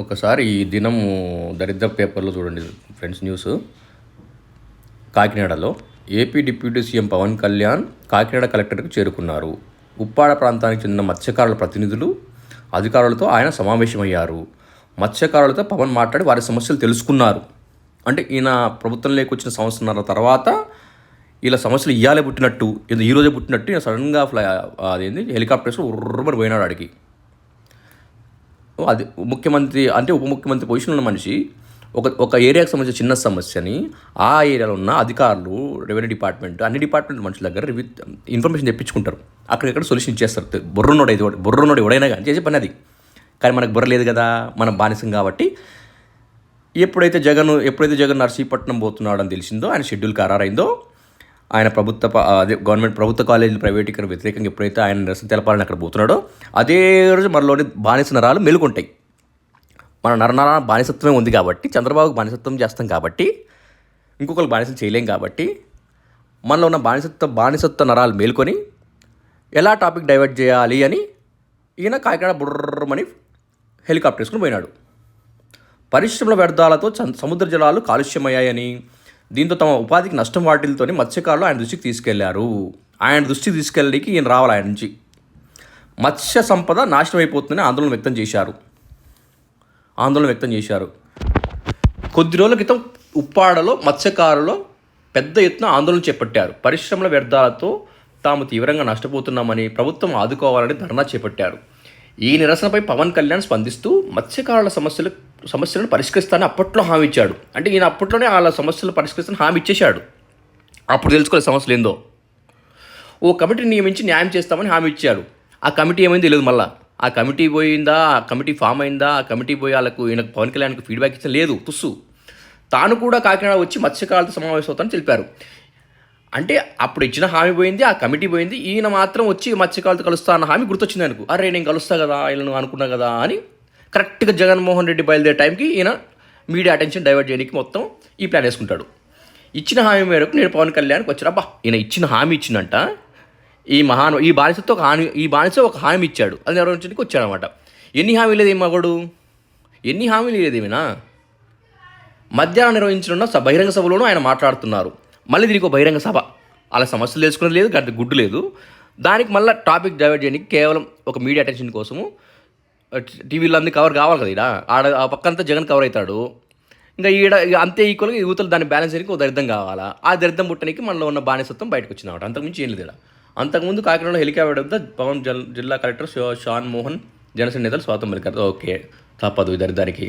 ఒకసారి ఈ దినం దరిద్ర పేపర్లో చూడండి ఫ్రెండ్స్ న్యూస్. కాకినాడలో ఏపీ డిప్యూటీ సీఎం పవన్ కళ్యాణ్ కాకినాడ కలెక్టర్కు చేరుకున్నారు. ఉప్పాడ ప్రాంతానికి చెందిన మత్స్యకారుల ప్రతినిధులు, అధికారులతో ఆయన సమావేశమయ్యారు. మత్స్యకారులతో పవన్ మాట్లాడి వారి సమస్యలు తెలుసుకున్నారు. అంటే ఈయన ప్రభుత్వంలోకి వచ్చిన సంవత్సరాల తర్వాత ఇలా సమస్యలు ఇయ్యాలే పుట్టినట్టు, ఇది ఈరోజే పుట్టినట్టు ఈయన సడన్గా అదేంది హెలికాప్టర్స్లో ఉర్రమని పోయినాడు అడిగి. అది ముఖ్యమంత్రి అంటే ఉప ముఖ్యమంత్రి పొజిషన్లో ఉన్న మనిషి ఒక ఏరియాకి సంబంధించిన చిన్న సమస్యని ఆ ఏరియాలో ఉన్న అధికారులు, రెవెన్యూ డిపార్ట్మెంట్, అన్ని డిపార్ట్మెంట్ మనుషుల దగ్గర ఇన్ఫర్మేషన్ తెప్పించుకుంటారు. అక్కడిక్కడ సొల్యూషన్ ఇచ్చేస్తారు. బుర్రనోడు ఎవడైనా కానీ చేసే పని అది. కానీ మనకు బుర్ర లేదు కదా, మనం బానిసం కాబట్టి. ఎప్పుడైతే జగన్ నర్సీపట్నం పోతున్నాడు అని తెలిసిందో, ఆయన షెడ్యూల్ ఖరారైందో, ఆయన గవర్నమెంట్ ప్రభుత్వ కాలేజీలు ప్రైవేటీకరణ వ్యతిరేకంగా ఎప్పుడైతే ఆయన నిరసన తెలపాలని అక్కడ పోతున్నాడో, అదే రోజు మనలోని బానిస నరాలు మెలుకుంటాయి. మన నరనర బానిసత్వమే ఉంది కాబట్టి, చంద్రబాబుకి బానిసత్వం చేస్తాం కాబట్టి, ఇంకొకరు బానిసం చేయలేం కాబట్టి, మనలో ఉన్న బానిసత్వ నరాలు మేలుకొని ఎలా టాపిక్ డైవర్ట్ చేయాలి అని ఈయన కాకినాడ బుర్రమని హెలికాప్టర్ వేసుకుని పోయినాడు. పరిశ్రమల వ్యర్థాలతో సముద్ర జలాలు కాలుష్యమయ్యాయని, దీంతో తమ ఉపాధికి నష్టం వాటిల్తోని మత్స్యకారులు ఆయన దృష్టికి తీసుకెళ్లారు. ఆయన దృష్టికి తీసుకెళ్ళడానికి ఈయన రావాలి. ఆయన నుంచి మత్స్య సంపద నాశనం అయిపోతుందని ఆందోళన వ్యక్తం చేశారు. కొద్ది రోజుల క్రితం ఉప్పాడలో మత్స్యకారులు పెద్ద ఎత్తున ఆందోళన చేపట్టారు. పరిశ్రమల వ్యర్థాలతో తాము తీవ్రంగా నష్టపోతున్నామని, ప్రభుత్వం ఆదుకోవాలని ధర్నా చేపట్టారు. ఈ నిరసనపై పవన్ కళ్యాణ్ స్పందిస్తూ మత్స్యకారుల సమస్యలను పరిష్కరిస్తానని అప్పట్లో హామీ ఇచ్చాడు. అంటే ఈయన అప్పట్లోనే వాళ్ళ సమస్యలు పరిష్కరిస్తానని హామీ ఇచ్చేశాడు. అప్పుడు తెలుసుకోలే సమస్యలు ఏందో. ఓ కమిటీని నియమించి న్యాయం చేస్తామని హామీ ఇచ్చాడు. ఆ కమిటీ ఏమైంది తెలియదు. మళ్ళీ ఆ కమిటీ పోయిందా, ఆ కమిటీ ఫామ్ అయిందా, ఆ కమిటీ పోయి వాళ్ళకు ఈయనకు పవన్ కళ్యాణ్కి ఫీడ్బ్యాక్ ఇచ్చిన లేదు. తుస్సు తాను కూడా కాకినాడ వచ్చి మత్స్యకారులతో సమావేశం అవుతానని తెలిపారు. అంటే అప్పుడు ఇచ్చిన హామీ పోయింది, ఆ కమిటీ పోయింది, ఈయన మాత్రం వచ్చి మత్స్యకారులతో కలుస్తా అన్న హామీ గుర్తొచ్చింది ఆయనకు. అరే నేను కలుస్తా కదా, వీళ్ళను అనుకున్నా కదా అని కరెక్ట్గా జగన్మోహన్ రెడ్డి బయలుదేరే టైంకి ఈయన మీడియా అటెన్షన్ డైవర్ట్ చేయడానికి మొత్తం ఈ ప్లాన్ వేసుకుంటాడు. ఇచ్చిన హామీ మేరకు నేను పవన్ కళ్యాణ్కి వచ్చాను. అబ్బా ఈయన ఇచ్చిన హామీ ఇచ్చిందంట. ఈ బానిస ఒక హామీ ఇచ్చాడు, అది నెరవేర్చడానికి వచ్చాడనమాట. ఎన్ని హామీలు లేదు మగడు, ఎన్ని హామీలు లేదేమైనా. మధ్యాహ్నం నిర్వహించనున్న బహిరంగ సభలోనూ ఆయన మాట్లాడుతున్నారు. మళ్ళీ దీనికి ఒక బహిరంగ సభ, అలా సమస్యలు తెలుసుకునేది లేదు, గంట గుడ్డు లేదు. దానికి మళ్ళీ టాపిక్ డైవర్ట్ చేయడానికి కేవలం ఒక మీడియా అటెన్షన్ కోసము టీవీలో అన్ని కవర్ కావాలి కదా. ఈడ ఆ పక్కంతా జగన్ కవర్ అవుతాడు. ఇంకా అంతే ఈక్వల్గా యువతలు దాన్ని బ్యాలెన్స్ చేయడానికి ఒక దరిద్రం కావాలా. ఆ దరిద్రం పుట్టడానికి మనలో ఉన్న బానిసత్వం బయటకు వచ్చిందన్నమాట. అంతకుమించి ఏం లేదు. అంతకుముందు కాకినాడలో హెలికాప్టర్ వద్ద పవన్ జిల్లా కలెక్టర్ షాన్ మోహన్, జనసేన నేతలు స్వాతం పలికారు. ఓకే తప్పదు ఈ దరిద్రానికి.